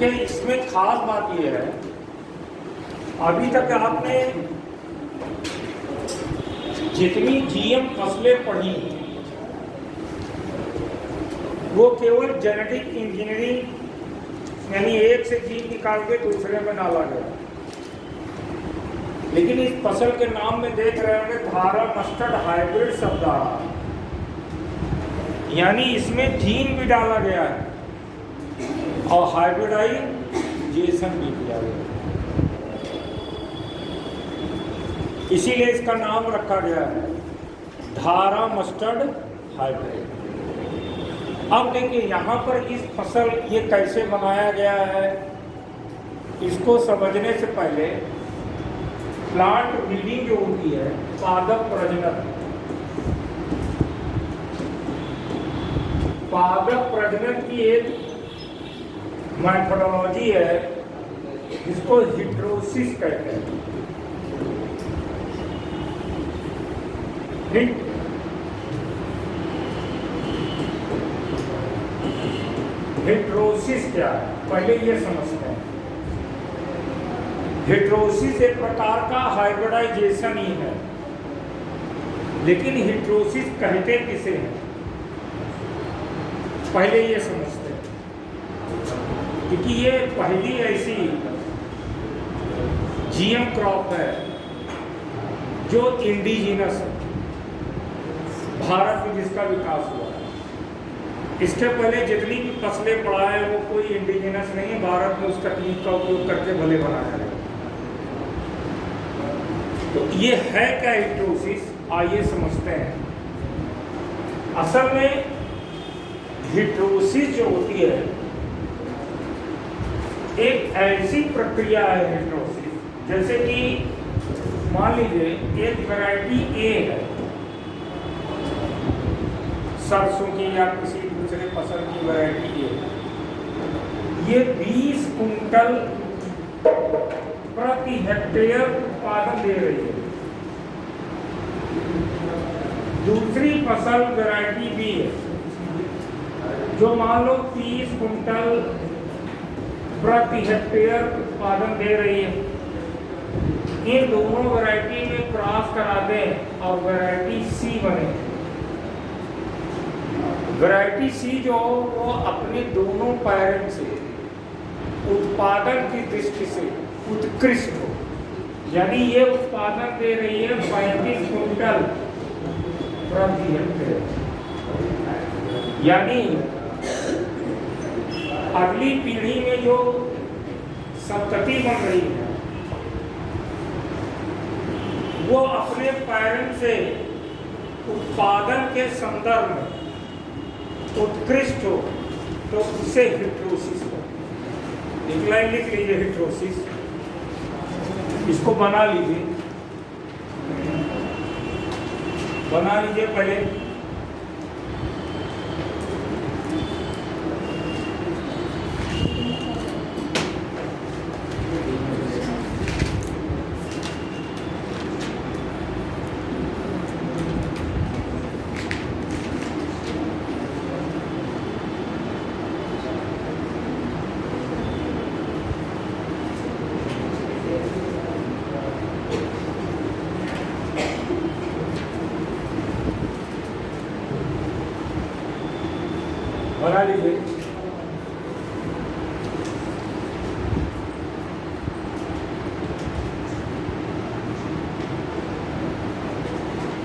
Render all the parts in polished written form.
देखिए, इसमें खास बात यह है, अभी तक आपने जितनी जीएम फसलें पढ़ी वो केवल जेनेटिक इंजीनियरिंग यानी एक से जीन निकाल के दूसरे में डाला गया। लेकिन इस फसल के नाम में देख रहे होंगे धारा मस्टर्ड हाइब्रिड शब्द आ रहा है, यानी इसमें जीन भी डाला गया है और हाइब्रिडाइजेशन भी किया गया, इसीलिए इसका नाम रखा गया है धारा मस्टर्ड हाइब्रिड। अब देखिए यहाँ पर इस फसल ये कैसे बनाया गया है, इसको समझने से पहले प्लांट ब्रीडिंग जो होती है, पादप प्रजनन की एक मेथोडोलॉजी है जिसको हिट्रोसिस कहते हैं। हिट्रोसिस क्या है, पहले ये समझते हैं। हिट्रोसिस एक प्रकार का हाइब्रिडाइजेशन ही है, लेकिन हिट्रोसिस कहते किसे हैं पहले ये समझते हैं, क्योंकि ये पहली ऐसी जीएम क्रॉप है जो इंडिजिनस है, भारत में जिसका विकास हुआ है। इसके पहले जितनी भी फसलें पड़ा है वो कोई इंडिजिनस नहीं है, भारत में उस तकनीक का उपयोग करके भले बनाया है। तो ये है क्या हिट्रोसिस, आइए समझते हैं। असल में हिट्रोसिस जो होती है एक ऐसी प्रक्रिया है हिट्रोसिस, जैसे कि मान लीजिए एक वैरायटी ए है सरसों की या किसी दूसरे फसल की वैरायटी ए, ये 20 कुंटल प्रति हेक्टेयर उत्पादन दे रही है। दूसरी फसल वैरायटी बी है जो मान लो 30 कुंटल प्रति हेक्टेयर उत्पादन दे रही है। इन दोनों वैरायटी में क्रॉस करा दें और वैरायटी सी बने। वैरायटी सी जो वो अपने दोनों पैरेंट से उत्पादन की दृष्टि से उत्कृष्ट हो, यानी ये उत्पादन दे रही है 35 कुंटल प्रति हेक्टेयर, यानी अगली पीढ़ी में जो संतति बन रही है वो अपने पैरेंट से उत्पादन के संदर्भ में उत्कृष्ट हो, तो उसे हिट्रोसिस हो। एक लाइन लिख लीजिए हिट्रोसिस, इसको बना लीजिए पहले। बना लीजिए।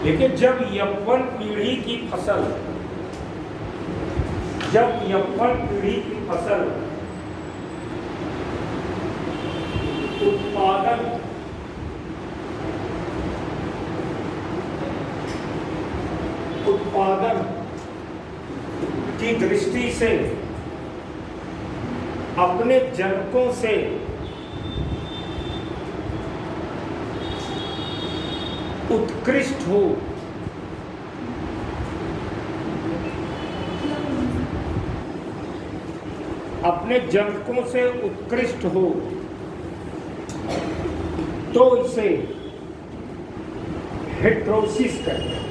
लेकिन जब यौवन पीढ़ी की फसल उत्पादन की दृष्टि से अपने जनकों से उत्कृष्ट हो, तो इसे हिट्रोसिस कहते हैं।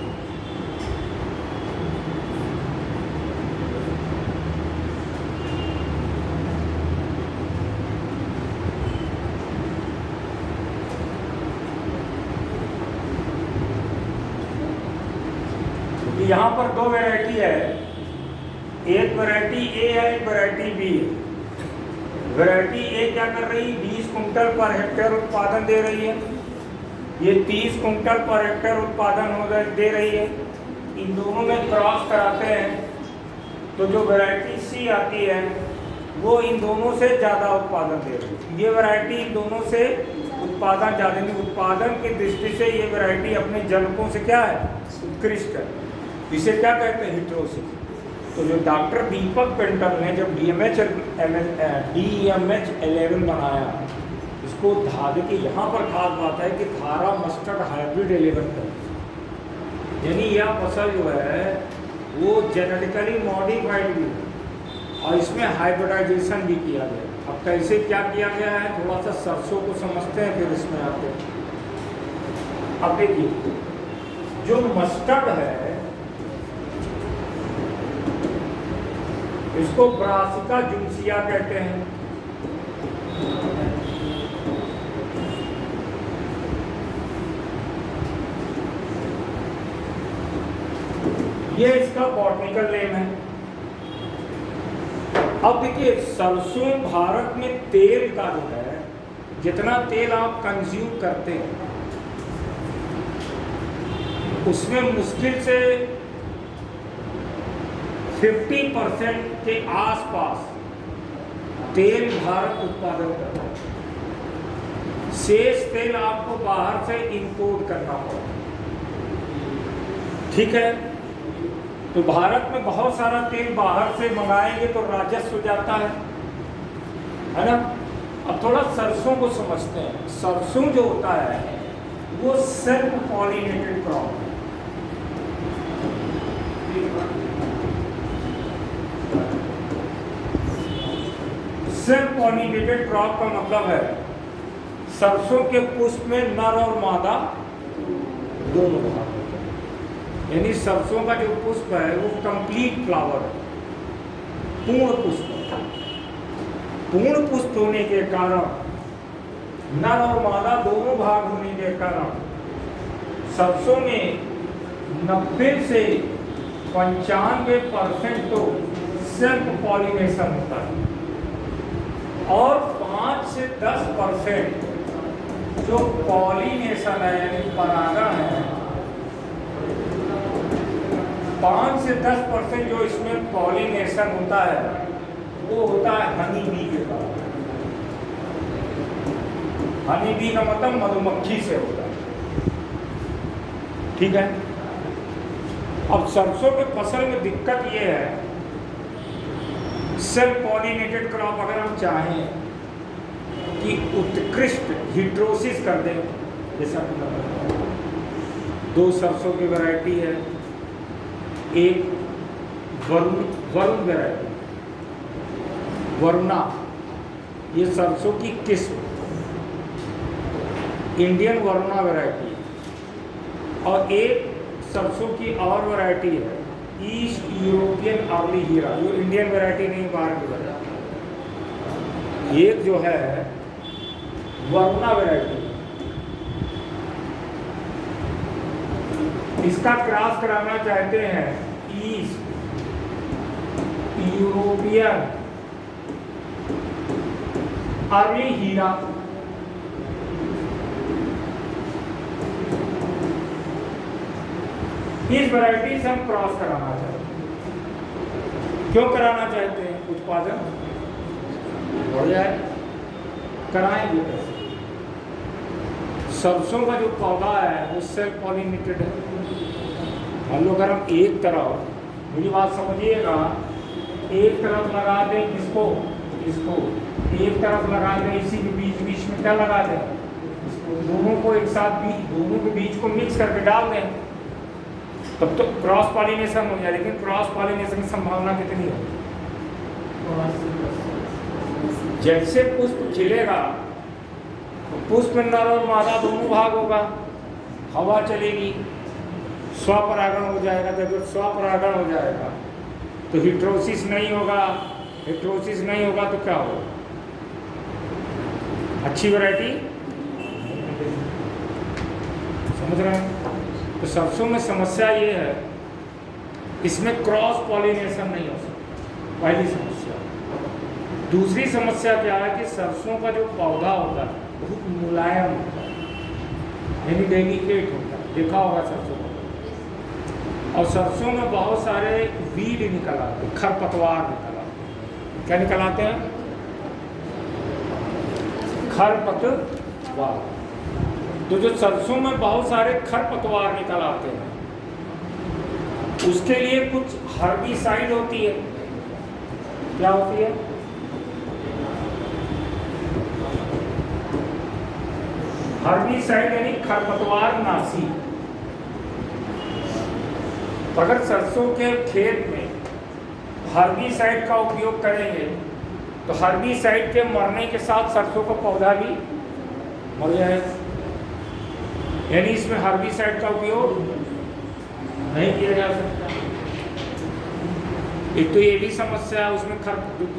यहाँ पर दो वैरायटी है, एक वैरायटी ए है, एक वैरायटी बी है। वैरायटी ए क्या कर रही है, 20 कुंटल पर हेक्टेयर उत्पादन दे रही है, ये 30 कुंटल पर हेक्टेयर उत्पादन दे रही है। इन दोनों में क्रॉस कराते हैं तो जो वैरायटी सी आती है वो इन दोनों से ज़्यादा उत्पादन दे रही है। ये वैरायटी इन दोनों से उत्पादन ज़्यादा नहीं, उत्पादन की दृष्टि से ये वैरायटी अपने जनकों से क्या है, उत्कृष्ट है। इसे क्या कहते हैं, हिट्रोसिस। तो जो डॉक्टर दीपक पेंटल ने जब DMH 11 बनाया, इसको देखिए यहाँ पर खास बात है कि धारा मस्टर्ड हाइब्रिड 11 है, यानी यह फसल जो है वो जेनेटिकली मॉडिफाइड भी है और इसमें हाइब्रिडाइजेशन भी किया गया। अब कैसे क्या किया गया है, थोड़ा सा सरसों को समझते हैं फिर इसमें आते हैं। अब देखिए जो मस्टर्ड है इसको ब्रासिका जुन्सिया कहते हैं। ये इसका बॉटनिकल नेम है। अब देखिए सरसों भारत में तेल का जो है, जितना तेल आप कंज्यूम करते हैं उसमें मुश्किल से 50% के आसपास तेल भारत उत्पादन करता है। शेष तेल आपको बाहर से इंपोर्ट करना पड़ता है, ठीक है। तो भारत में बहुत सारा तेल बाहर से मंगाएंगे तो राजस्व जाता है ना। अब थोड़ा सरसों को समझते हैं। सरसों जो होता है वो सेल्फ पॉलिनेटेड क्रॉप है। सेल्फ पॉलिनेटेड क्रॉप का मतलब है सरसों के पुष्प में नर और मादा दोनों भाग होते हैं, यानी सरसों का जो पुष्प है वो कंप्लीट फ्लावर है, पूर्ण पुष्प। पूर्ण पुष्प होने के कारण नर और मादा दोनों भाग होने के कारण सरसों में 90 से 95% तो सेल्फ पॉलिनेशन होता है और 5 से 10% जो पॉलिनेशन है यानी परागण है, 5 से 10% जो इसमें पॉलिनेशन होता है वो होता है हनी बी के द्वारा। हनी बी का मतलब मधुमक्खी से होता है, ठीक है। अब सरसों के फसल में दिक्कत ये है, सेल्फ पॉलिनेटेड क्रॉप अगर हम चाहें कि उत्कृष्ट हिट्रोसिस कर दें, जैसा दो सरसों की वैरायटी है, एक वरुण वैरायटी, वरुणा, ये सरसों की किस्म इंडियन वरुणा वैरायटी, और एक सरसों की और वैरायटी है ईस्ट यूरोपियन अर्ली हीरा, जो इंडियन वैरायटी नहीं, बाहर की वैरायटी। एक जो है वरुणा वैरायटी, इसका क्रॉस कराना चाहते हैं ईस्ट यूरोपियन अर्ली हीरा। इस वैरायटी से हम क्रॉस कराना चाहते हैं। क्यों कराना चाहते हैं? उत्पादन बढ़ जाए, कराएंगे कैसे? सरसों का जो पौधा है वो सेल्फ पॉलिनेटेड है। हम लोग अगर हम एक तरफ, मेरी बात समझिएगा, एक तरफ लगा दें इसको, एक तरफ लगा दें, इसी के बीच बीच में क्या लगा दें, इसको, दोनों को एक साथ दोनों के बीच को मिक्स करके डाल दें, तब तो क्रॉस पॉलिनेशन हो जाए। लेकिन क्रॉस पॉलिनेशन की संभावना कितनी है? जैसे पुष्प खिलेगा तो पुष्प में नर और मादा दोनों भाग होगा, हवा चलेगी, स्वपरागण हो जाएगा। जब स्वपरागण हो जाएगा तो हिट्रोसिस नहीं होगा, हिट्रोसिस नहीं होगा तो क्या होगा? अच्छी वैरायटी, समझ रहे हैं? तो सरसों में समस्या ये है इसमें क्रॉस पॉलिनेशन नहीं हो सकता, पहली समस्या। दूसरी समस्या क्या है कि सरसों का जो पौधा होता है बहुत मुलायम होता है, यानी डेलिकेट होता है, देखा होगा सरसों का। और सरसों में बहुत सारे वीड निकल आते हैं, खरपतवार निकल आते हैं। क्या निकल आते हैं? खरपतवार। तो जो सरसों में बहुत सारे खरपतवार निकल आते हैं, उसके लिए कुछ हर्बिसाइड होती है। क्या होती है? हर्बिसाइड यानी खरपतवार नाशी। अगर सरसों के खेत में हर्बिसाइड का उपयोग करेंगे तो हर्बिसाइड के मरने के साथ सरसों का पौधा भी मर जाएगा, यानी इसमें हर्बिसाइड का उपयोग नहीं किया जा सकता। एक तो ये भी समस्या है उसमें,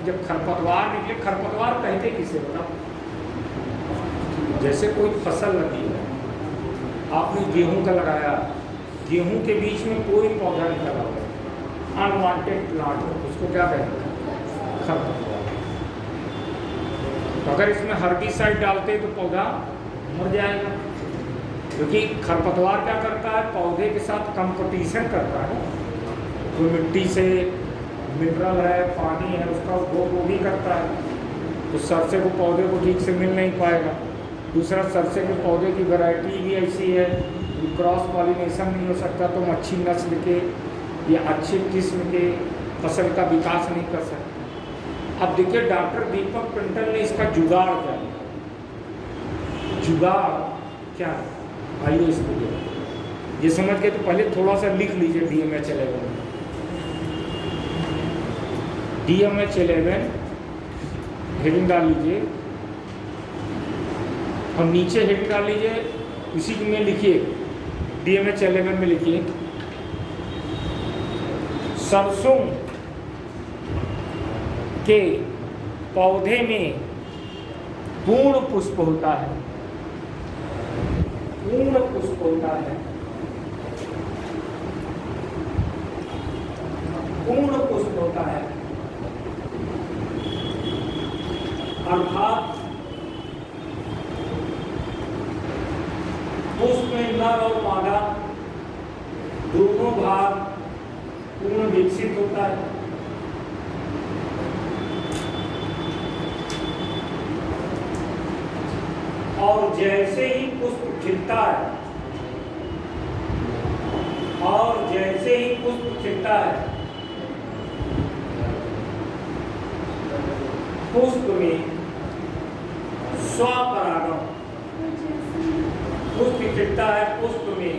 जब खरपतवार निकले, खरपतवार कहते किसे बताओ? जैसे कोई फसल लगी है, आपने गेहूं का लगाया, गेहूं के बीच में कोई पौधा निकला हुआ है, अनवांटेड प्लांट, उसको क्या कहते हैं? खरपतवार। तो अगर इसमें हर्बिसाइड डालते हैं तो पौधा मर जाएगा, क्योंकि खरपतवार क्या करता है? पौधे के साथ कंपटीशन करता है। जो मिट्टी से मिनरल है, पानी है, उसका वो भी करता है। तो सरसे को पौधे को ठीक से मिल नहीं पाएगा। दूसरा, सरसे के पौधे की वैरायटी भी ऐसी है, क्रॉस पॉलिनेशन नहीं हो सकता, तो अच्छी नस्ल के या अच्छे किस्म के फसल का विकास नहीं कर सकते। अब देखिए, डॉक्टर दीपक पिंटल ने इसका जुगाड़ किया। जुगाड़ क्या है? आइए इसको ये समझ के तो पहले थोड़ा सा लिख लीजिए DMH11। DMH11 हेडिंग डाल लीजिए और नीचे हेडिंग डाल लीजिए, उसी में लिखिए DMH11 में लिखिए सरसों के पौधे में पूर्ण पुष्प होता है। पूर्ण पुष्प होता है, पूर्ण पुष्प होता है, अर्थात पुष्प में नर और मादा दोनों भाग पूर्ण विकसित होता है। और जैसे ही पुष्प खिलता है, और जैसे ही पुष्प खिलता है, पुष्प में स्वपरागण, पुष्प खिलता है, पुष्प में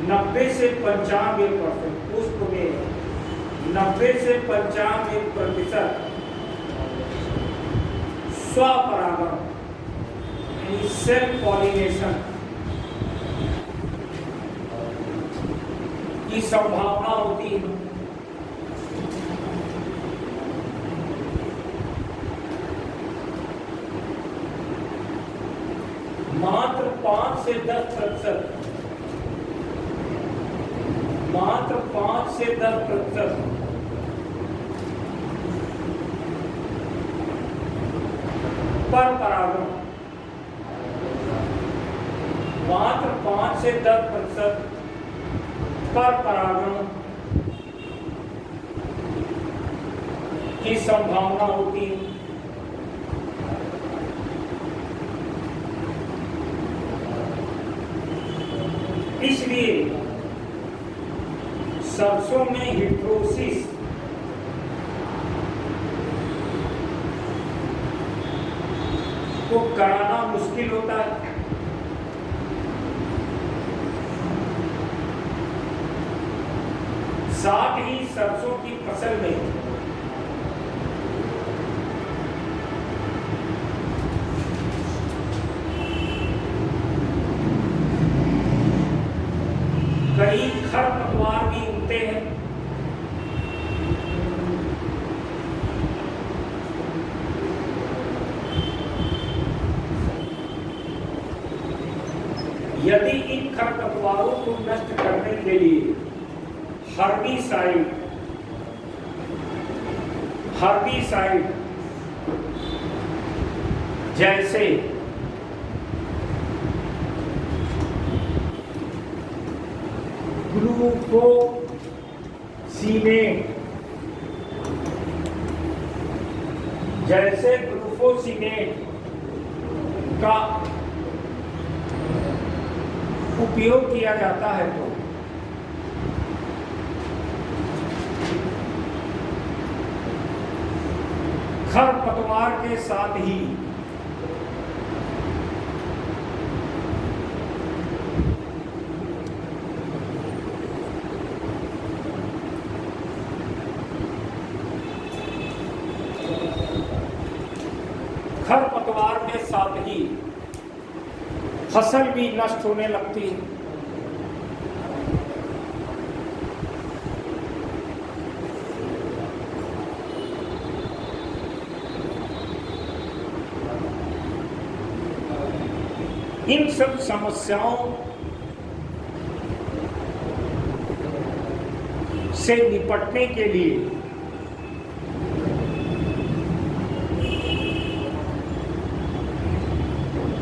90 से 95%, पुष्प में 90 से 95% स्वपरागण, सेल्फ पॉलिनेशन की संभावना होती है। मात्र 5 से 10%, मात्र 5 से 10% पर परागण, मात्र 5 से 10% पर परागण की संभावना होती है। इसलिए सरसों में हिट्रोसिस को कराना मुश्किल होता है। साथ ही सरसों की फसल में कई खरपतवार भी उगते हैं। यदि इन खरपतवारों को नष्ट करने के लिए हर्बिसाइड जैसे ग्लूफोसिनेट का उपयोग किया जाता है तो खरपतवार के साथ ही फसल भी नष्ट होने लगती है। इन सब समस्याओं से निपटने के लिए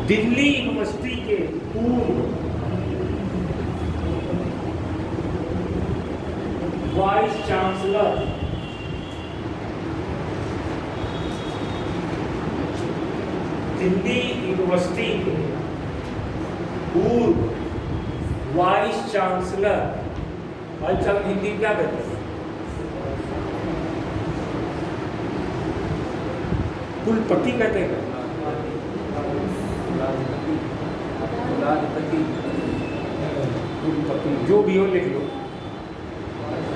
दिल्ली यूनिवर्सिटी के पूर्व वाइस चांसलर दिल्ली यूनिवर्सिटी के पूर्व वाइस चांसलर हिंदी में क्या कहते हैं? कुलपति कहते हैं। कुलपति जो भी हो लिख लो।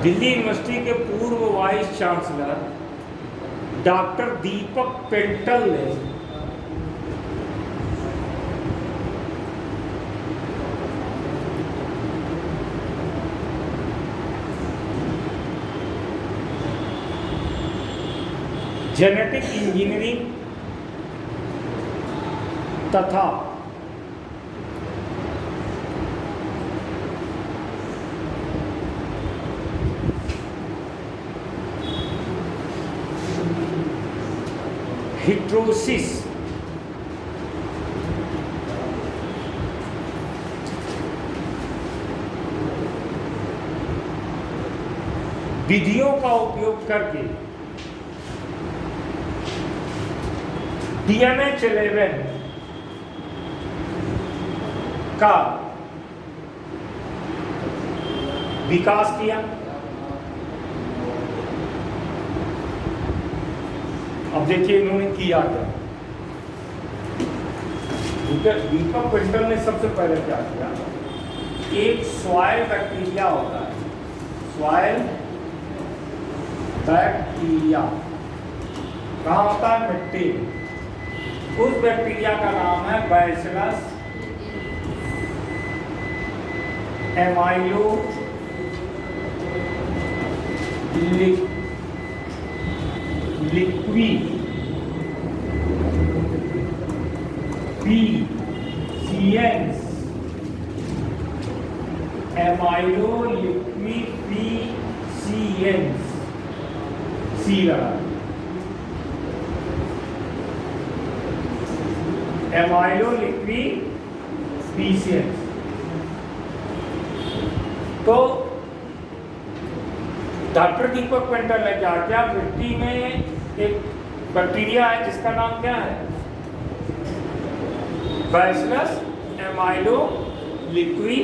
दिल्ली यूनिवर्सिटी के पूर्व वाइस चांसलर डॉक्टर दीपक पेंटल ने जेनेटिक इंजीनियरिंग तथा हिट्रोसिस विधियों का उपयोग करके DNH11 का विकास किया। अब देखिए इन्होंने किया क्या। दीपक पेंटल ने सबसे पहले क्या किया, एक सॉइल बैक्टीरिया होता है, सॉइल बैक्टीरिया कहाँ होता है? मिट्टी। उस बैक्टीरिया का नाम है बैसिलस एमाइलो लिक्वी PCNs एमाइलो लिक्वी PCNs सी लगा, एमाइलो लिक्वी PCNs। तो डॉक्टर दीपक पेंटल ने क्या किया, मिट्टी में एक बैक्टीरिया है जिसका नाम क्या है? Bacillus एमाइलो लिक्वी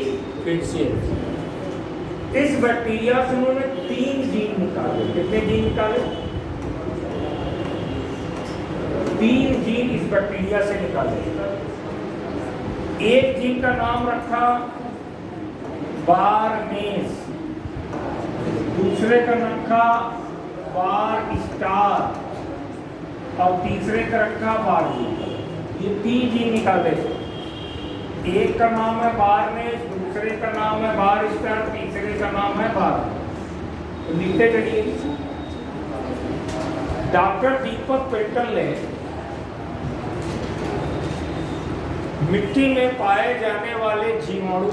PCNs। इस बैक्टीरिया से उन्होंने 3 जीन निकाले। कितने जीन निकाले? 3 जीन इस बैक्टीरिया से निकाले। एक जीन का नाम रखा बारनेस, दूसरे का रखा बार स्टार और तीसरे का रखा बारजी। ये 3 जीन निकाले। एक का नाम है बारनेस, दूसरे का नाम है बार स्टार, तीसरे का नाम है बार। तो लिखते चलिए। डॉक्टर दीपक पेंटल ने मिट्टी में पाए जाने वाले जीवाणु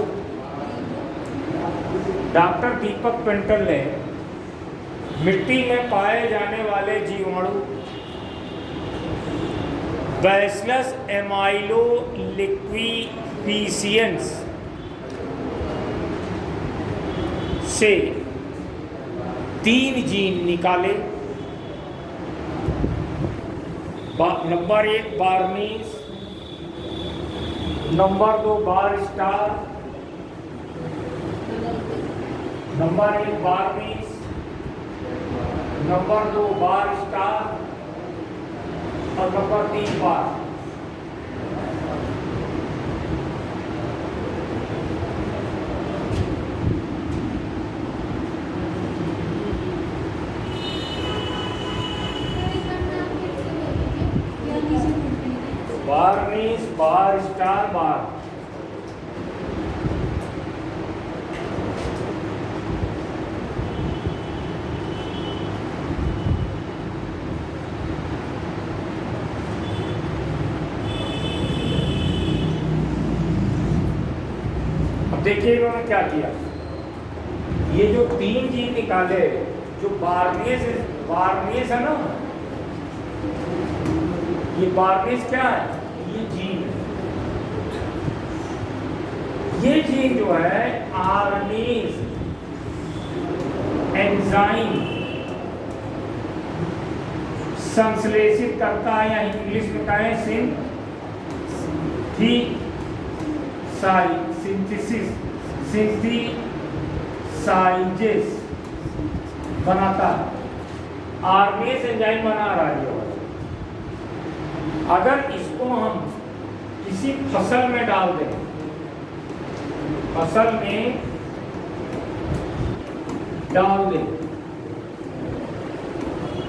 डॉक्टर दीपक पेंटल ने मिट्टी में पाए जाने वाले जीवाणु बैसिलस एमाइलोलिक्विफिशियंस से 3 जीन निकाले। नंबर 1 बार्नीस, नंबर 2 बार स्टार, नंबर 1 बार्नीस, नंबर 2 बार स्टार और नंबर 3 बार। बार्नीस, बार स्टार, बार। अब देखिए इन्होंने क्या किया। ये जो 3 जीन निकाले, जो बार्नीस है ना, ये बार्नीस क्या है? ये जीन है। ये जीन जो है आर्नीस एंजाइम संश्लेषित करता है, या इंग्लिश में कहें सिंथेसाइजेस बनाता है। आर्नीस एंजाइम बना रहा है। अगर इसको हम किसी फसल में डाल दें, फसल में डाल दें,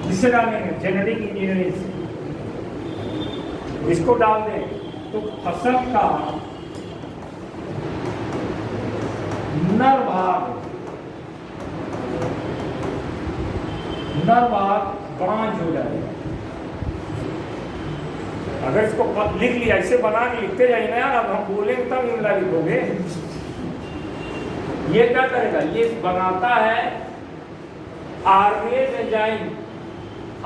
जिसे डालेंगे जेनेटिक इंजीनियरिंग से इसको डाल दें, तो फसल का नर भाग बांझ हो जाएगा। अगर इसको लिख लिया, ऐसे बना के लिखते जाइए ना यार, अब हम बोलेंगे तब इमला लिखोगे। ये क्या करेगा? ये बनाता है आर्नेज एंजाइम।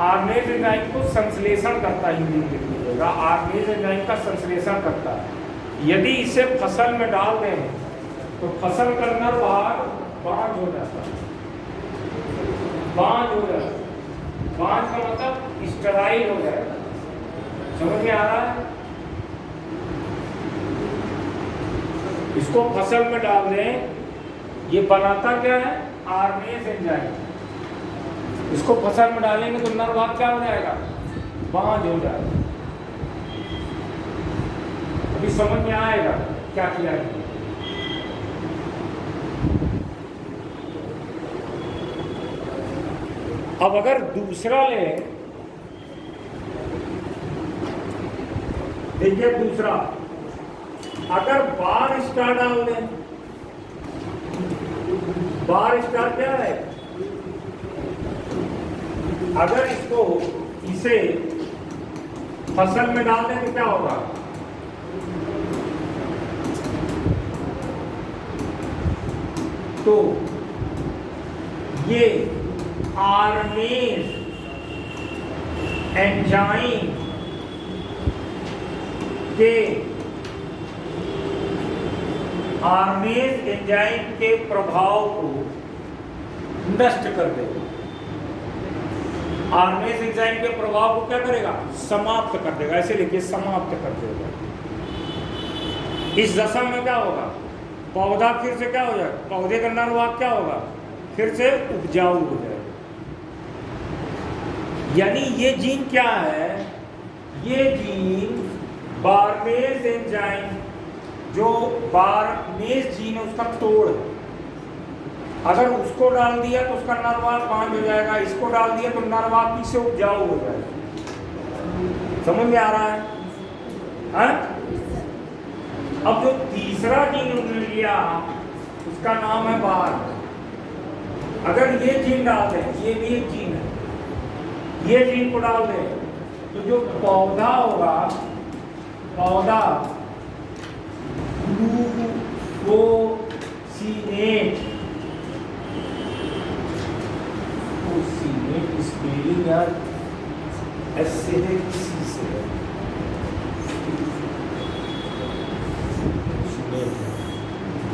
आर्नेज एंजाइम को संश्लेषण करता है, हिंदी में लिखिएगा, आर्नेज एंजाइम का संश्लेषण करता है। यदि इसे फसल में डाल दें तो फसल का नर भाग बांझ हो जाता है। बांझ हो जाता है, बांझ का मतलब स्टेराइल हो जाएगा। समझ में आ रहा है? इसको फसल में डाल दें, ये बनाता क्या है? आर्नेज एंजाइम। इसको फसल में डालेंगे तो नर भाग क्या हो जाएगा? बांझ हो जाएगा। अभी समझ में आएगा क्या किया है। अब अगर दूसरा ले, देखिए दूसरा, अगर बार स्टार डाल दें, बार स्टार क्या है? अगर इसको इसे फसल में डाल दें तो क्या होगा? तो ये आर्नेज एंजाइम के प्रभाव को नष्ट कर देगा। आर्नेज एंजाइम के प्रभाव को क्या करेगा? समाप्त कर देगा। ऐसे लिखिए, समाप्त कर देगा। इस दशा में क्या होगा? पौधा फिर से क्या हो जाएगा? पौधे का नर भाग क्या होगा? फिर से उपजाऊ हो जाएगा। यानी ये जीन क्या है? ये जीन बार्नेज एंजाइम, जो बार्नेज जीन है उसका तोड़ है। अगर उसको डाल दिया तो उसका नर भाग बांझ हो जाएगा, इसको डाल दिया तो नर भाग फिर से उपजाऊ हो जाएगा। समझ में आ रहा है? अब जो तीसरा जीन उन्होंने लिया उसका नाम है बार। अगर ये जीन डाल दें, ये भी एक जीन है, ये जीन को डाल दें तो जो पौधा होगा, पौधा सीनेट, सीनेट स्पेलिंग यार एस से है सी से है,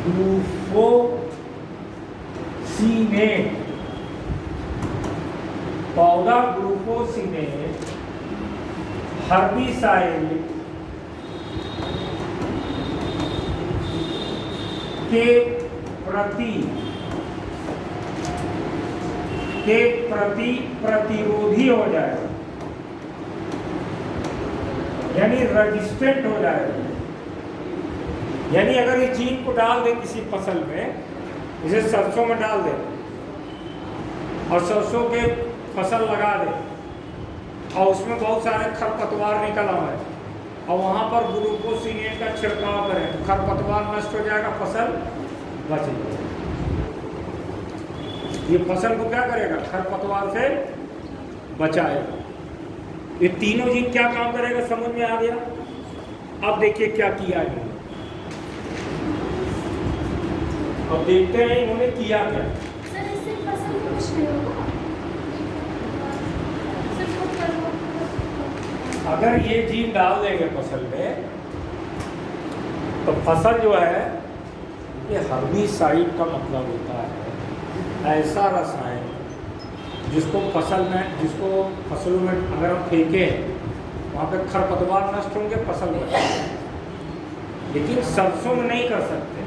ग्लूफोसिनेट, पौधा ग्लूफोसिनेट हर्बिसाइड के प्रति प्रतिरोधी हो जाएगा, यानी रेजिस्टेंट हो जाएगा। यानी अगर इस जीन को डाल दे किसी फसल में, इसे सरसों में डाल दे और सरसों के फसल लगा दे और उसमें बहुत सारे खरपतवार निकल आए और वहाँ पर ग्लूकोसिनेट का छिड़काव करें तो खरपतवार नष्ट हो जाएगा, फसल बच जाएगी। ये फसल को क्या करेगा? खरपतवार से बचाएगा। ये तीनों जीन क्या काम करेगा समझ में आ गया। अब देखिए क्या किया इन्होंने, अब देखते हैं इन्होंने किया क्या। सर इससे फसल को कुछ नहीं होगा, अगर ये जीन डाल देंगे फसल में तो फसल जो है, ये हर्बिसाइड का मतलब होता है ऐसा रसायन जिसको फसलों में अगर हम फेंकें वहाँ पे खरपतवार नष्ट होंगे, फसल बचेगी। लेकिन सरसों में नहीं कर सकते,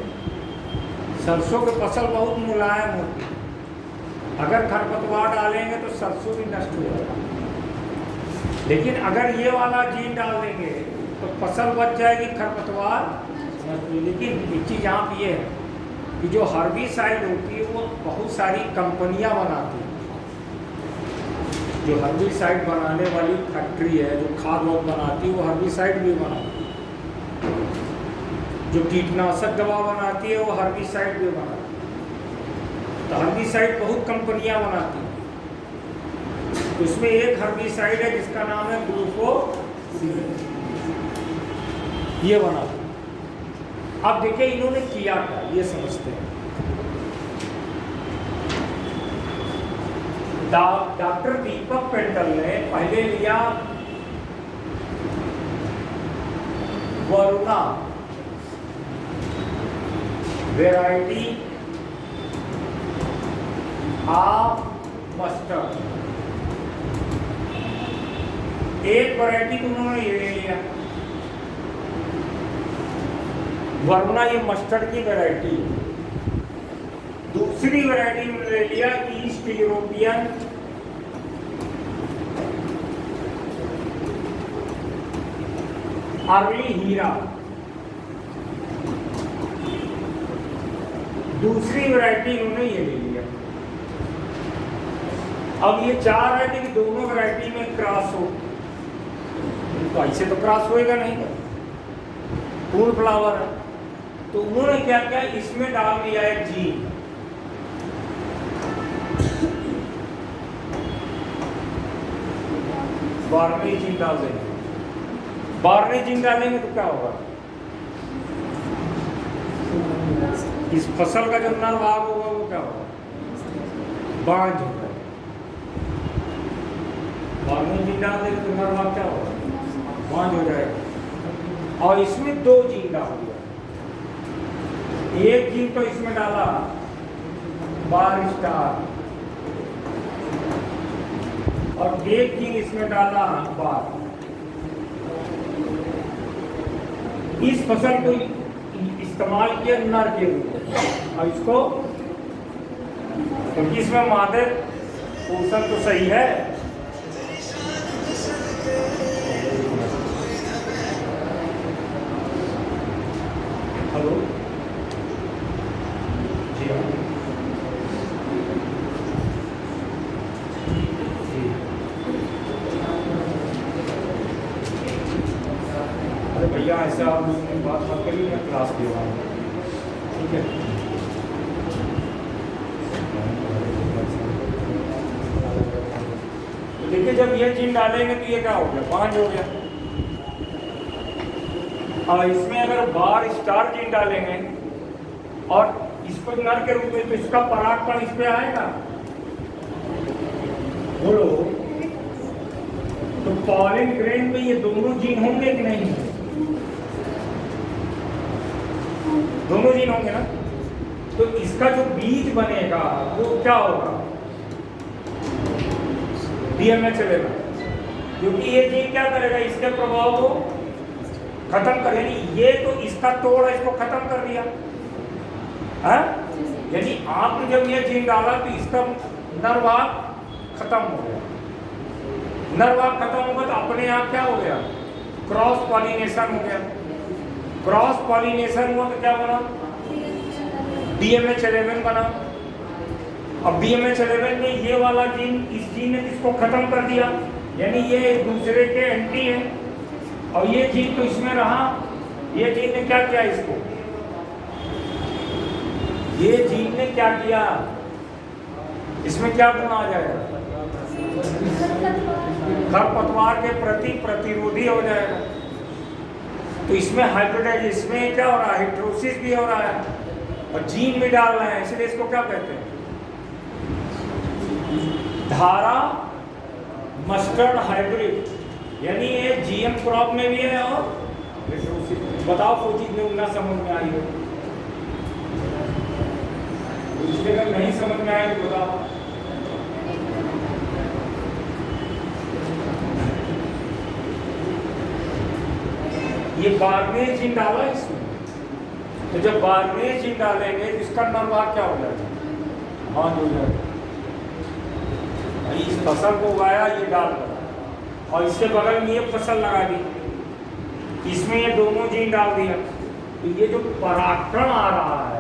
सरसों की फसल बहुत मुलायम होती है, अगर खरपतवार डालेंगे तो सरसों भी नष्ट हो जाएगा। लेकिन अगर ये वाला जीन डाल देंगे तो फसल बच जाएगी, खरपतवार नष्ट। लेकिन एक चीज़ यहाँ पे ये है कि जो हर्बिसाइड होती है वो बहुत सारी कंपनियां बनाती हैं। जो हर्बिसाइड बनाने वाली फैक्ट्री है, जो खाद वाद बनाती है, वो हर्बिसाइड भी बनाती है। जो कीटनाशक दवा बनाती है वो हर्बिसाइड भी बनाती है। तो हर्बिसाइड बहुत कंपनियां बनाती हैं। उसमें एक हर्बिसाइड है जिसका नाम है ग्लूफोसिनेट, ये बनाती है। अब देखिए इन्होंने किया क्या, ये समझते हैं। डॉक्टर दीपक पेंटल ने पहले लिया वरुणा वैरायटी ऑफ मस्टर्ड, एक वैरायटी तो उन्होंने ये ले लिया वरुणा, ये मस्टर्ड की वैरायटी। दूसरी वैरायटी में ले लिया ईस्ट यूरोपियन अर्ली हीरा, दूसरी वैरायटी उन्होंने ये ले लिया। अब ये चाह रहे थे कि दोनों वैरायटी में क्रॉस हो, तो ऐसे तो क्रॉस होएगा नहीं, फूल फ्लावर है। तो उन्होंने क्या किया, इसमें डाल दिया एक जीन, बारहवीं जीन डाल देंगे। बारहवीं जीन डालेंगे तो क्या होगा, इस फसल का जो नर भाग होगा वो क्या होगा, बांझ होगा। बारहवीं जीन डाल देंगे तो नर भाग क्या होगा, बांझ हो जाएगा। और इसमें दो जीन डाल दिया, एक जीन तो इसमें डाला बार स्टार और एक जीन इसमें डाला बार। इस फसल को इस्तेमाल किया नर के रूप में और इसको, क्योंकि इसमें मादे पोषण तो सही है। हेलो जी हाँ, अरे भैया ऐसा आप बात मत करिए, मैं क्लास ले रहा हूँ, ठीक है। तो देखिए जब ये जीन डालेंगे तो ये क्या हो गया, बांझ हो गया। और इसमें अगर बार स्टार जीन डालेंगे और इसको नर के रूप में, तो इसका परागकण इस पे आएगा। बोलो, तो पॉलिन ग्रेन में ये दोनों जीन होंगे कि नहीं? दोनों जीन होंगे ना। तो इसका जो बीज बनेगा वो क्या होगा? डीएमए चलेगा, क्योंकि ये जीन क्या करेगा? इसके प्रभाव को खत्म करेगी। ये तो इसका तोड़ इसको खत्म कर दिया है। यानी आपने जब ये जीन डाला तो इसका नरवाग खत्म हो गया। नरवाग खत्म होगा तो अपने आप क्या हो गया? क्रॉस पॉलिनेशन हो गया। क्रॉस पॉलिनेशन हुआ तो क्या बना? DMH11 बना। अब DMH11 में ये वाला जीन, इस जीन ने इसको खत्म कर दिया, यानी ये एक दूसरे के एंटी है। और ये जीन तो इसमें रहा, ये जीन ने क्या किया? इसको, ये जीन ने क्या किया? इसमें क्या गुण आ जाएगा? खरपतवार के प्रति प्रतिरोधी हो जाएगा। तो इसमें हाइब्रिडाइज, इसमें क्या हो रहा है? हाइड्रोसिस भी हो रहा है और जीन भी डाल रहे हैं, इसलिए इसको क्या कहते हैं? धारा मस्टर्ड हाइब्रिड। यानी ये जीएम क्रॉप में भी है और बताओ कोई चीज में ना समझ में आई हो, दूसरे का नहीं समझ में आया तो बताओ। ये बारहवें जीन डाला इसमें, तो जब बारहवें जीन डालेंगे तो इसका नरवाग क्या हो जाएगा? हाँ, हो जाएगा। इस फसल को उगाया, ये डाल कर, और इसके बगल में ये फसल लगा दी, इसमें ये दोनों जीन डाल दिया। तो ये जो परागकण आ रहा है,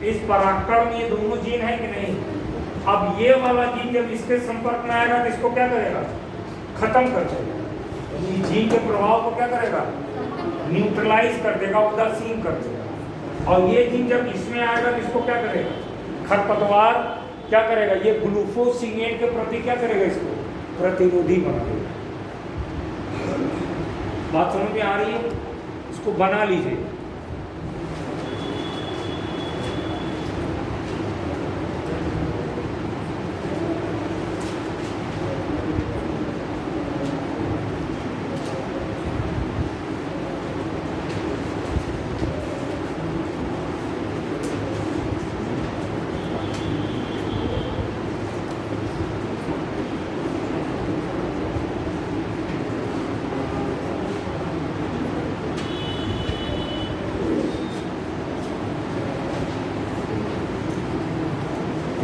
इस परागकण में ये दोनों जीन है कि नहीं? अब ये वाला जीन जब इसके संपर्क में आएगा तो इसको क्या करेगा? खत्म कर देगा। इस जीन के प्रभाव को क्या करेगा? न्यूट्रलाइज कर देगा, उदासीन कर देगा। और ये जीन जब इसमें आएगा तो इसको क्या करेगा? खरपतवार क्या करेगा? ये ग्लूफोसिनेट के प्रति क्या करेगा? इसको प्रतिरोधी बना देगा। बात समझ में आ रही है? इसको बना लीजिए।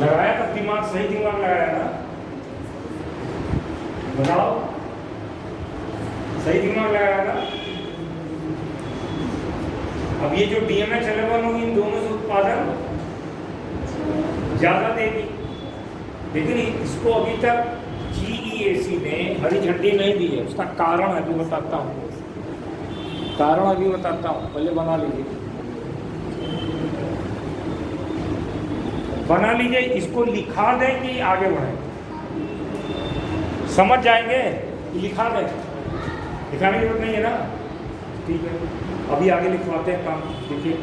लगाया तब दिमाग, सही दिमाग लगाया ना? बताओ, सही दिमाग लगाया ना? अब ये जो DMH11 होगी, इन दोनों से उत्पादन ज्यादा देगी, लेकिन इसको अभी तक GEAC ने हरी झंडी नहीं दी है। उसका कारण अभी बताता हूँ, कारण अभी बताता हूँ, पहले बना लीजिए। बना लीजिए, इसको लिखा दें कि आगे बढ़े? समझ जाएंगे? लिखा दें, लिखाने की जरूरत नहीं है ना? ठीक है, अभी आगे लिखवाते हैं काम। देखिए,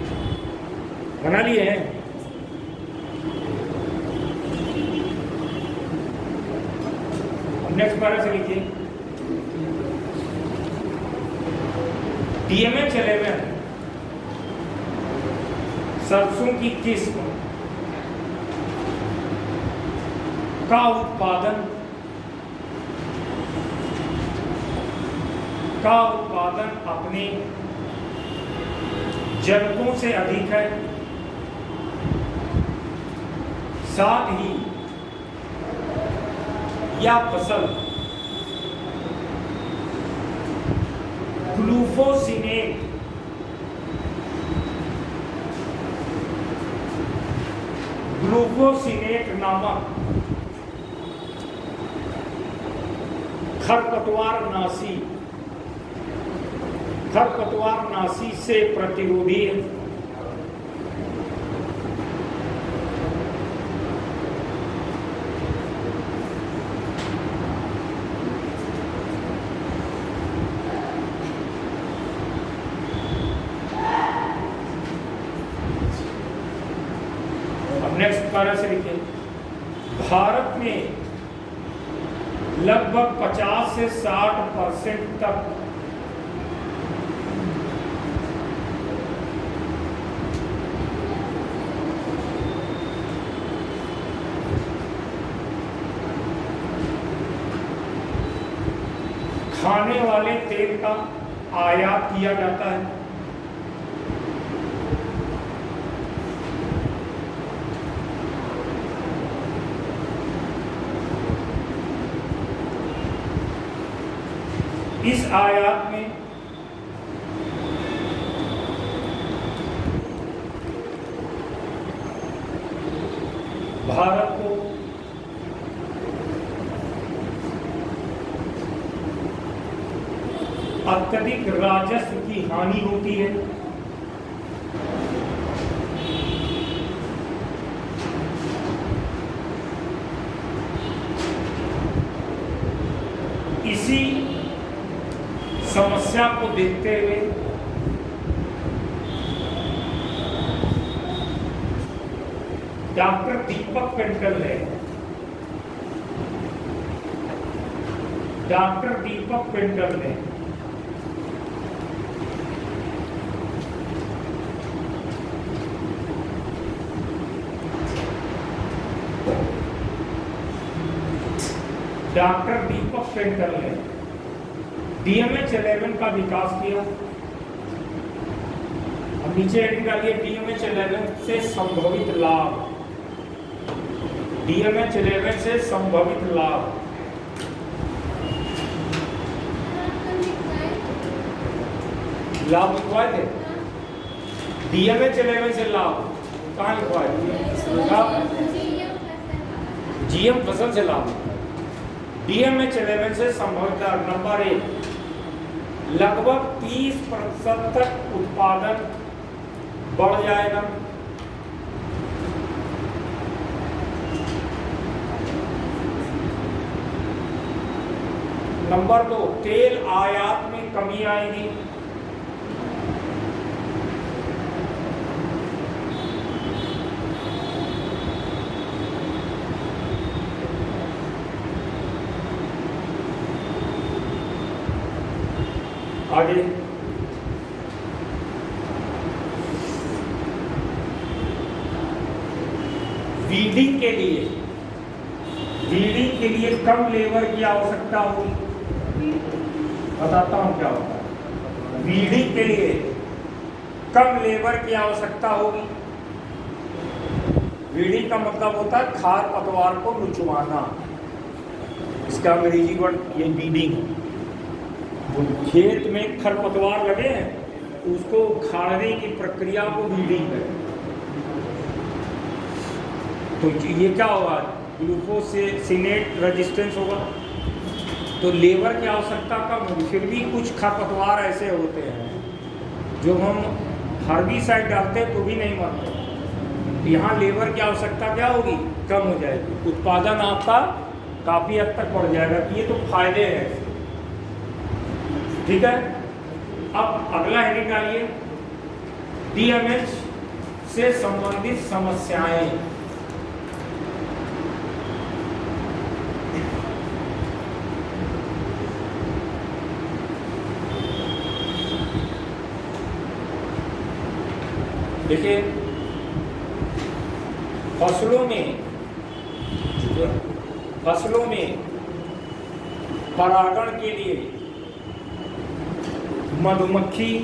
बना लिए हैं? नेक्स्ट पैरा से लिखिए। DMH11 सरसों की किस्म का उत्पादन अपने जनकों से अधिक है, साथ ही यह फसल ग्लूफोसिनेट नामक खरपतवारनाशी से प्रतिरोधी है। तरह से लिखे, भारत में लगभग 50 से 60% तक खाने वाले तेल का आयात किया जाता है। इस आयात में भारत को अत्यधिक राजस्व की हानि होती है। इसी समस्या को देखते हुए डॉक्टर दीपक पेंटल ने DMH11 का विकास किया। अब नीचे हेडिंग डालिए, DMH11 से संभवित लाभ। DMH11 से संभवित लाभ। लाभ लिखवाए थे, DMH11 से लाभ कहाँ लिखवाए? GM फसल से लाभ। DMH11 से संभवित लाभ नंबर 1, लगभग 30% तक उत्पादन बढ़ जाएगा। नंबर 2, तेल आयात में कमी आएगी। आगे वीडिंग के लिए कम लेबर की आवश्यकता होगी। बताता हूं क्या होता है। वीडिंग के लिए कम लेबर की आवश्यकता होगी। वीडिंग का मतलब होता है खार पतवार को नुचवाना। इसका अंग्रेजी वर्ड ये वीडिंग है। खेत में खरपतवार लगे हैं तो उसको उखाड़ने की प्रक्रिया को वीडिंग है। तो ये क्या होगा? ग्लूफोसिनेट रेजिस्टेंस होगा, तो लेबर की आवश्यकता कम होगी। फिर भी कुछ खरपतवार ऐसे होते हैं जो हम हर्बिसाइड डालते हैं तो भी नहीं मरते। यहाँ लेबर की आवश्यकता क्या होगी? कम हो जाएगी। उत्पादन आपका काफ़ी हद तक बढ़ जाएगा। ये तो फायदे हैं। ठीक है, अब अगला हेडिंग डालिए, DMH से संबंधित समस्याएं। देखिए, फसलों में परागण के लिए मधुमक्खी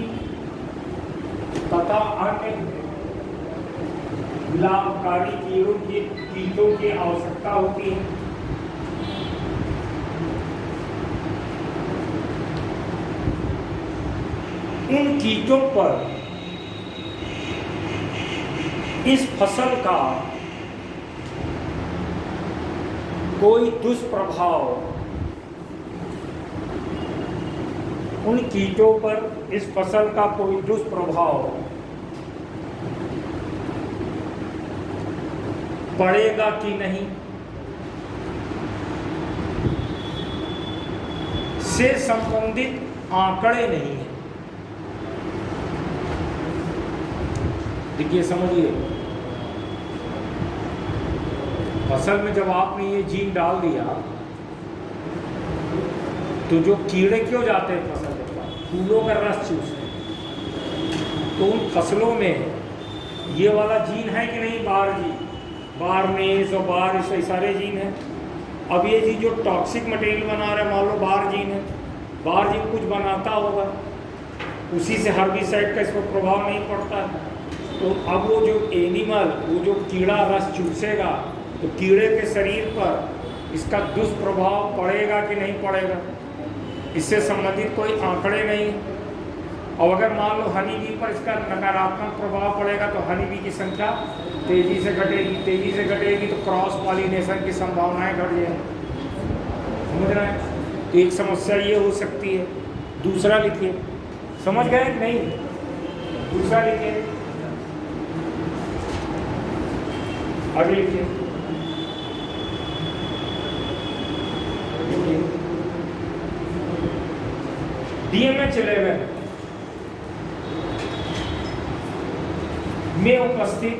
तथा अन्य लाभकारी कीटों की आवश्यकता होती है। इन कीटों पर इस फसल का कोई दुष्प्रभाव उन कीटों पर इस फसल का कोई दुष्प्रभाव पड़ेगा कि नहीं से संबंधित आंकड़े नहीं है। देखिए समझिए, फसल में जब आपने ये जीन डाल दिया तो जो कीड़े क्यों जाते हैं फसल के पास? फूलों का रस चूसने। तो उन फसलों में ये वाला जीन है कि नहीं? बार जीन, बारनेस और बार, ऐसे सारे जीन हैं। अब ये जी जो टॉक्सिक मटेरियल बना रहा है, मान लो बार जीन है, बार जीन कुछ बनाता होगा, उसी से हर्बिसाइड का इस पर प्रभाव नहीं पड़ता है। तो अब वो जो एनिमल, वो जो कीड़ा रस चूसेगा, तो कीड़े के शरीर पर इसका दुष्प्रभाव पड़ेगा कि नहीं पड़ेगा? इससे संबंधित कोई आंकड़े नहीं। और अगर मान लो हनी बी पर इसका नकारात्मक प्रभाव पड़ेगा तो हनी बी की संख्या तेजी से घटेगी, तो क्रॉस पॉलिनेशन की संभावनाएं घट जाएंगी। समझ रहे हैं? तो एक समस्या ये हो सकती है। दूसरा लिखिए, समझ गए कि नहीं? दूसरा लिखिए, आगे लिखिए। DMH11 में उपस्थित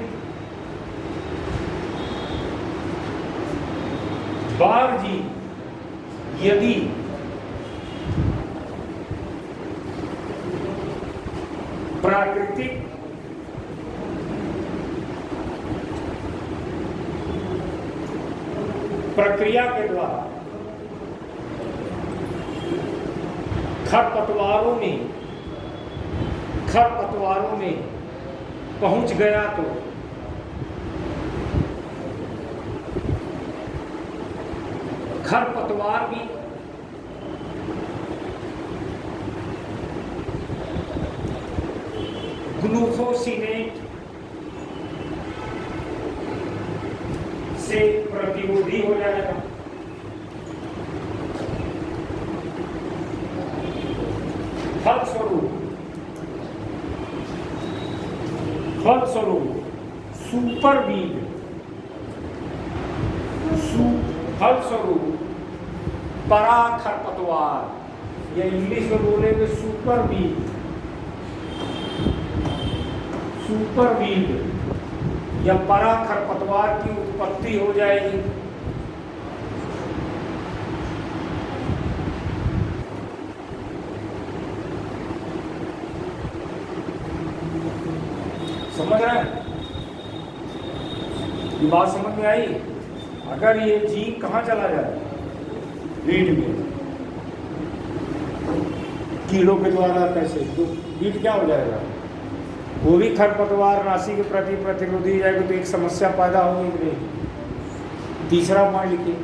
बार जीन यदि प्राकृतिक प्रक्रिया के द्वारा खरपतवारों में पहुंच गया तो खरपतवार भी ग्लूफोसिनेट से प्रतिरोधी हो जाएगा। फलस्वरूप फलस्वरूप पराग खरपतवार, या इंग्लिश में बोलेंगे सुपर बीड या पराग खरपतवार की उत्पत्ति हो जाएगी। समझ रहे हैं? ये बात समझ में आई? अगर ये जीन कहाँ चला जाए? बीट में, कीड़ों के द्वारा कैसे, तो बीट क्या हो जाएगा? वो भी खरपतवार नाशी के प्रति प्रतिरोधी जाएगा, तो एक समस्या पैदा होगी कि नहीं? तीसरा पॉइंट लिखिए,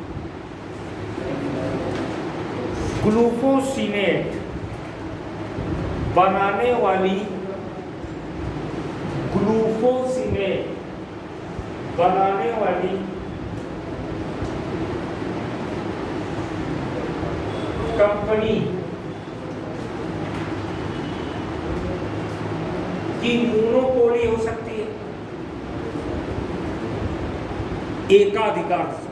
ग्लूफोसिनेट बनाने वाली कंपनी की मोनोपोली हो सकती है एकाधिकार से।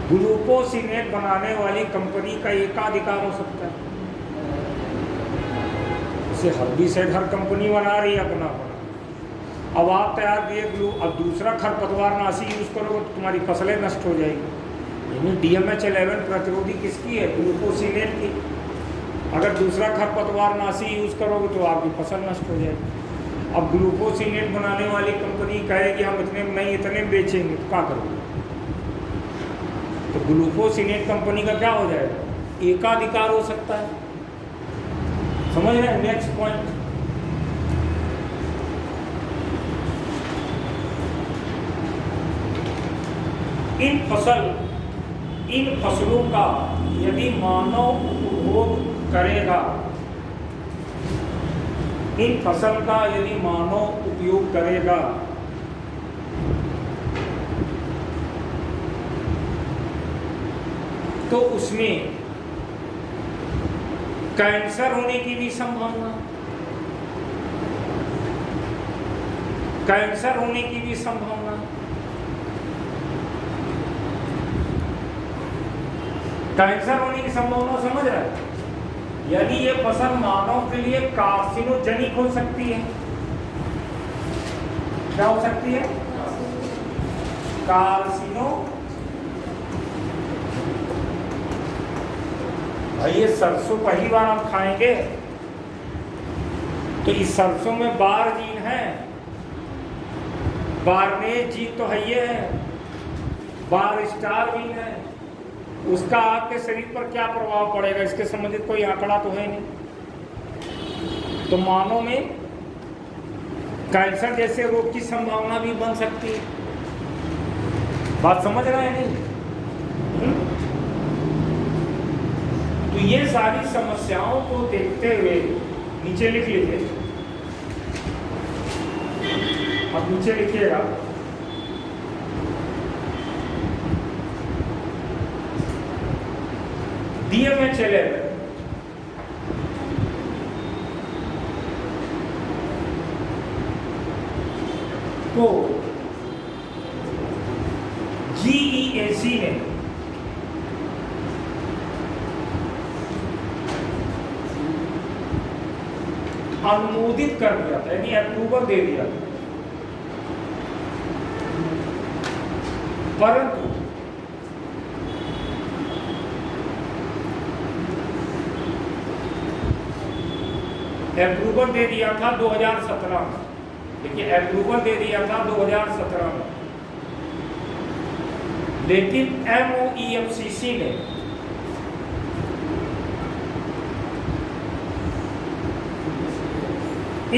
ग्लूफोसिनेट बनाने वाली कंपनी का एकाधिकार हो सकता है। इसे हर्बिसाइड हर कंपनी बना रही है अपना। अब आप तैयार किए अब दूसरा खरपतवार नाशी यूज करोगे तो तुम्हारी फसलें नष्ट हो जाएगी। यानी DMH11 प्रतिरोधी किसकी है? ग्लूफोसिनेट की। अगर दूसरा खरपतवार नाशी यूज करोगे तो आपकी फसल नष्ट हो जाएगी। अब ग्लूफोसिनेट बनाने वाली कंपनी कहेगी हम इतने में नहीं, इतने में बेचेंगे, तो क्या करोगे? तो ग्लूफोसिनेट कंपनी का क्या हो जाएगा? एकाधिकार हो सकता है। समझ रहे हैं? नेक्स्ट पॉइंट, इन फसलों का यदि मानव उपभोग करेगा, इन फसल का यदि मानव उपयोग करेगा तो उसमें कैंसर होने की भी संभावना, कैंसर होने की भी संभावना, कैंसर होने की संभावना समझ रहा है? यानी ये फसल मानव के लिए कार्सिनोजेनिक हो सकती है। क्या हो सकती है? कार्सिनो। भाई ये सरसों पहली बार हम खाएंगे, तो इस सरसों में बार जीन है, बारनेज जीन तो है ये है, बार स्टार जीन है, उसका आपके शरीर पर क्या प्रभाव पड़ेगा इसके संबंधित कोई आंकड़ा तो है नहीं। तो मानव में कैंसर जैसे रोग की संभावना भी बन सकती है। बात समझ रहे हैं नहीं? तो ये सारी समस्याओं को देखते हुए नीचे लिख लीजिए, अब नीचे लिखिएगा DMH11 को GEAC ने अनुमोदित कर दिया था, यानी अप्रूवल दे दिया था। परंतु अप्रूवल दे दिया था 2017 में, देखिए अप्रूवल दे दिया था 2017 में, लेकिन MOEFCC ने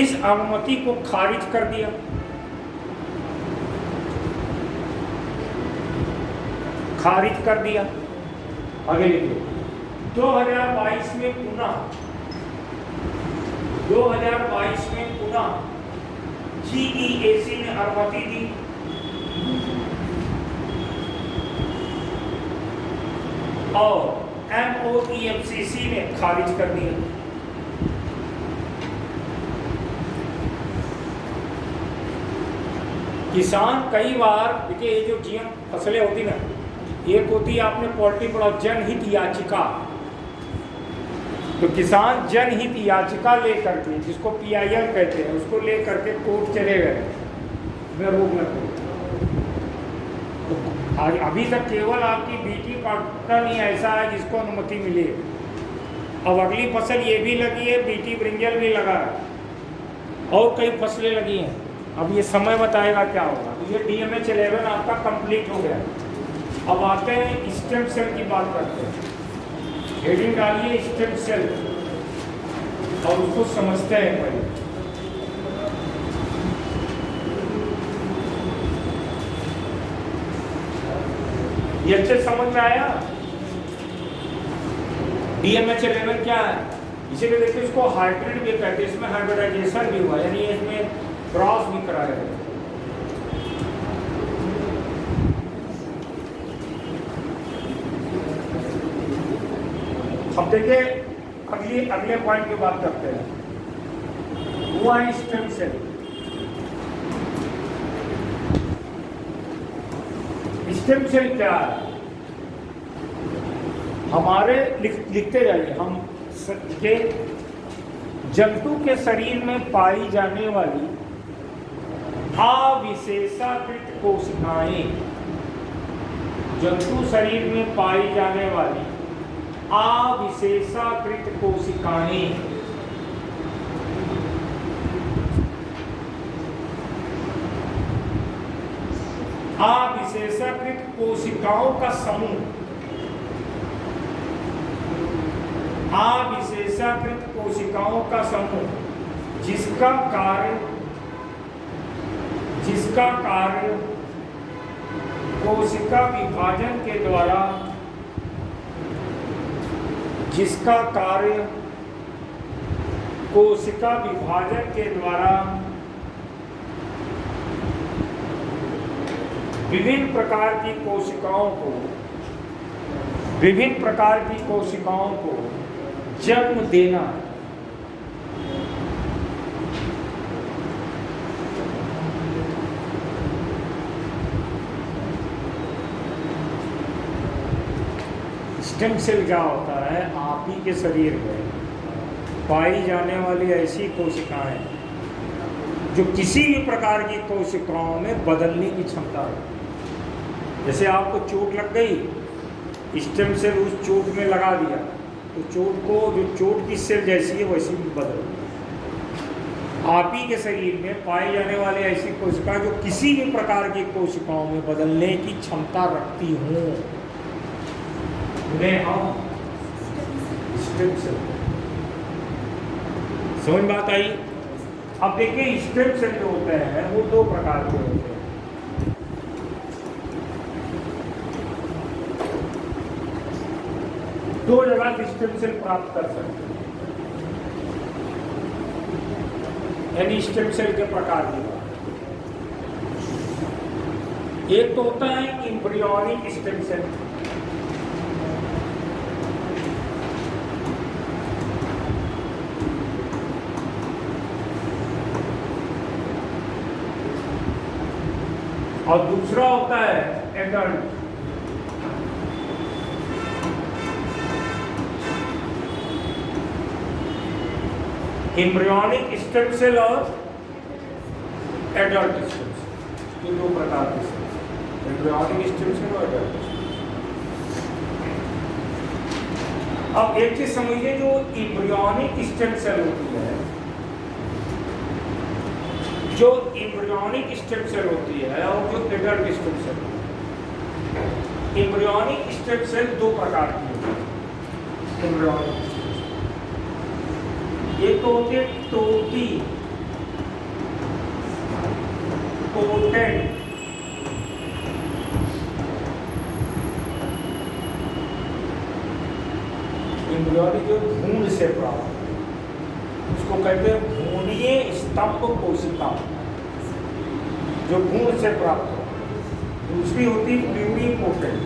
इस अनुमति को खारिज कर दिया। खारिज कर दिया। आगे लिखिए 2022 में पुनः 2022 में पुनः GEAC ने अनुमति दी। और MOEFCC ने खारिज कर दिया। किसान कई बार देखिए, ये जो जीएम फसलें होती ना, एक होती है आपने पोल्ट्री प्रोडक्ट जनहित याचिका, तो किसान जनहित याचिका ले करके, जिसको PIL कहते हैं, उसको ले करके कोर्ट चले गए मैं रोक न करूँ। तो अभी तक केवल आपकी बीटी कॉटन ही ऐसा है जिसको अनुमति मिली है। अब अगली फसल ये भी लगी है, बीटी ब्रिंजल भी लगा है, और कई फसलें लगी हैं। अब ये समय बताएगा क्या होगा। तो ये DMH11 आपका कंप्लीट हो गया। अब आते हैं स्टेम सेल की बात करते हैं। हेडिंग डालिए स्टेम सेल और उसको समझते हैं पहले। ये अच्छे समझ में आया? DMH11 क्या है? इसीलिए देखिए इसको हाइब्रिड भी कहते हैं, इसमें हाइब्रिडाइजेशन भी हुआ, यानी इसमें क्रॉस भी कराया गया। अब देखिए अगले पॉइंट की बात करते हैं। हुआ है स्टेम सेल। स्टेम सेल क्या है? हमारे लिखते जाइए हम के जंतु के शरीर में पाई जाने वाली अविशेषाकृत कोशिकाएं, जंतु शरीर में पाई जाने वाली अविशेषाकृत कोशिकाएं अविशेषाकृत कोशिकाओं का समूह, अविशेषाकृत कोशिकाओं का समूह जिसका कार्य कोशिका विभाजन के द्वारा, जिसका कार्य कोशिका विभाजन के द्वारा विभिन्न प्रकार की कोशिकाओं को जन्म देना। स्टेम सेल क्या होता है? आप ही के शरीर में पाई जाने वाली ऐसी कोशिकाएं जो किसी भी प्रकार की कोशिकाओं में बदलने की क्षमता है। जैसे आपको चोट लग गई, स्टेम सेल उस चोट में लगा दिया, तो चोट को जो चोट की सेल जैसी है वैसी बदल। आप ही के शरीर में पाए जाने वाले ऐसी कोशिका जो किसी भी प्रकार की कोशिकाओं में बदलने की क्षमता रखती हों, उन्हें हम स्टेम सेल। समझ बात आई? अब देखिए स्टेम सेल जो होते हैं वो दो प्रकार के होते हैं। दो जगह से स्टेम सेल प्राप्त कर सकते हैं, यानी स्टेम सेल के प्रकार की बात। एक तो होता है एम्ब्रियोनिक स्टेम सेल, और दूसरा होता है एडल्ट। एम्ब्रियोनिक स्टेम सेल और एडल्ट स्टेम सेल, ये दो प्रकार के सेल, एम्ब्रियोनिक स्टेम सेल और एडल्ट स्टेम सेल। अब एक चीज समझिए, जो एम्ब्रियोनिक स्टेम सेल होती है, जो एम्ब्रियोनिक स्टेम सेल होती है और जो एडल्ट स्टेम सेल होती है, एम्ब्रियोनिक स्टेम सेल दो प्रकार की होती है। एम्ब्रियोनिक एक तो होती है टोटी पोटेंट एम्ब्रियोनिक जो भ्रूण से प्राप्त, उसको कहते हैं भ्रूणीय स्तंभ कोशिका, जो भ्रूण से प्राप्त हो। दूसरी होती प्लूरिपोटेंट,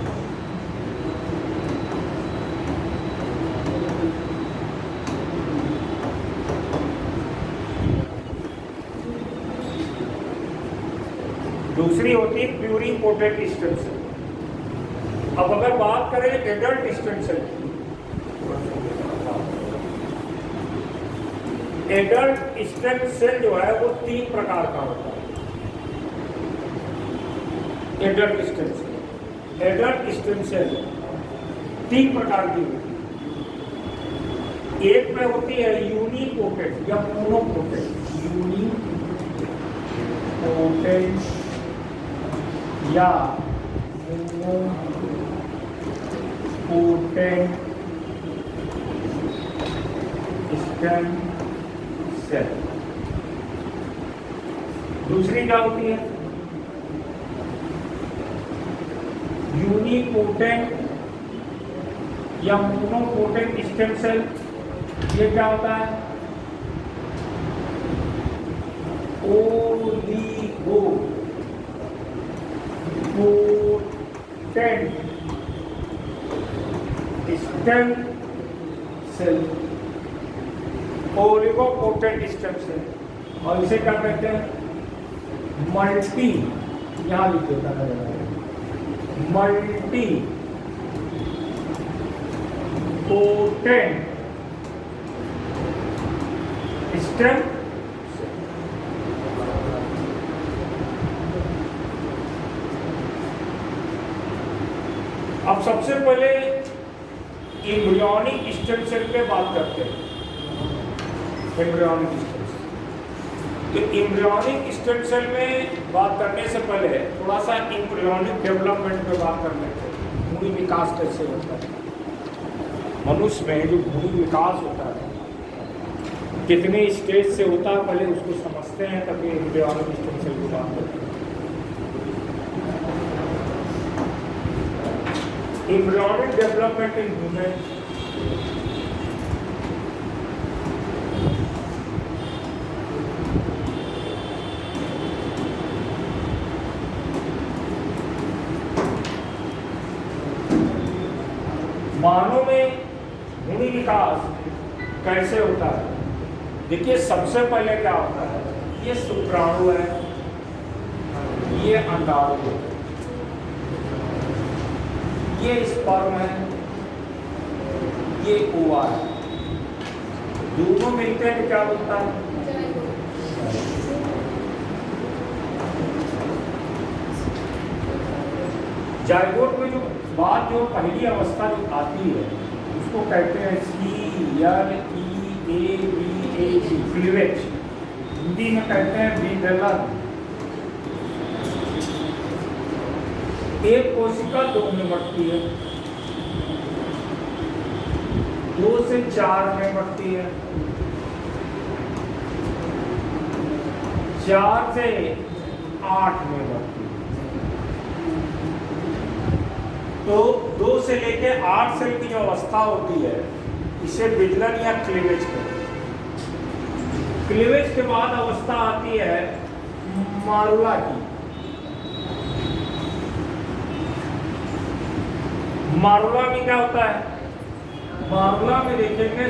दूसरी होती है प्लूरिपोटेंट स्टेम सेल। अब अगर बात करें एडल्ट स्टेम सेल की, एडल्ट स्टेम सेल जो है वो तीन प्रकार का होता है। एडल्ट स्टेम सेल तीन प्रकार की होती है। एक में होती है यूनिपोटेंट या मोनोपोटेंट। यूनिपोटेंट या मोनोपोटेंट स्टेम सेल। दूसरी क्या होती है यूनिपोटेंट या मोनोपोटेंट स्टेम सेल। ये क्या होता है ओलिगोपोटेंट स्टेम सेल। ओलिगोपोटेंट स्टेम सेल, और इसे क्या कहते हैं मल्टी, यहां लिख देता है मल्टी पोटेंट स्टेम। अब सबसे पहले एम्ब्रियोनिक स्टेम सेल पे बात करते हैं। एम्ब्रियोनिक स्टेम सेल, तो एम्ब्रियोनिक स्टेम सेल में बात करने से पहले थोड़ा सा एम्ब्रियोनिक डेवलपमेंट पे बात कर लेते हैं। भ्रूण विकास कैसे होता है, मनुष्य में जो भ्रूण विकास होता है कितने स्टेज से होता है, पहले उसको समझते हैं, तभी एम्ब्रियोनिक स्टेम सेल की बात करते हैं। एम्ब्रियोनिक डेवलपमेंट इन ह्यूमन, मानव में भ्रूण विकास कैसे होता है। देखिए सबसे पहले क्या होता है, ये शुक्राणु है, ये अंडाणु है, ये स्पर्म है, ये ओवा है। दोनों मिलते हैं क्या बनता है जाइगोट में जो बात जो पहली अवस्था जो आती है उसको कहते हैं CLEAVAG क्लीवेज, हिंदी में कहते हैं विभेदन। एक कोशिका 2 में बढ़ती है, 2 से 4 में बढ़ती है, 4 से 8 में बढ़ती है। तो 2 से लेके 8 सेल की जो अवस्था होती है इसे विभेदन या क्लीवेज कहते हैं। क्लीवेज के बाद अवस्था आती है मारुला की। मारुला में क्या होता है? मारुला में देखेंगे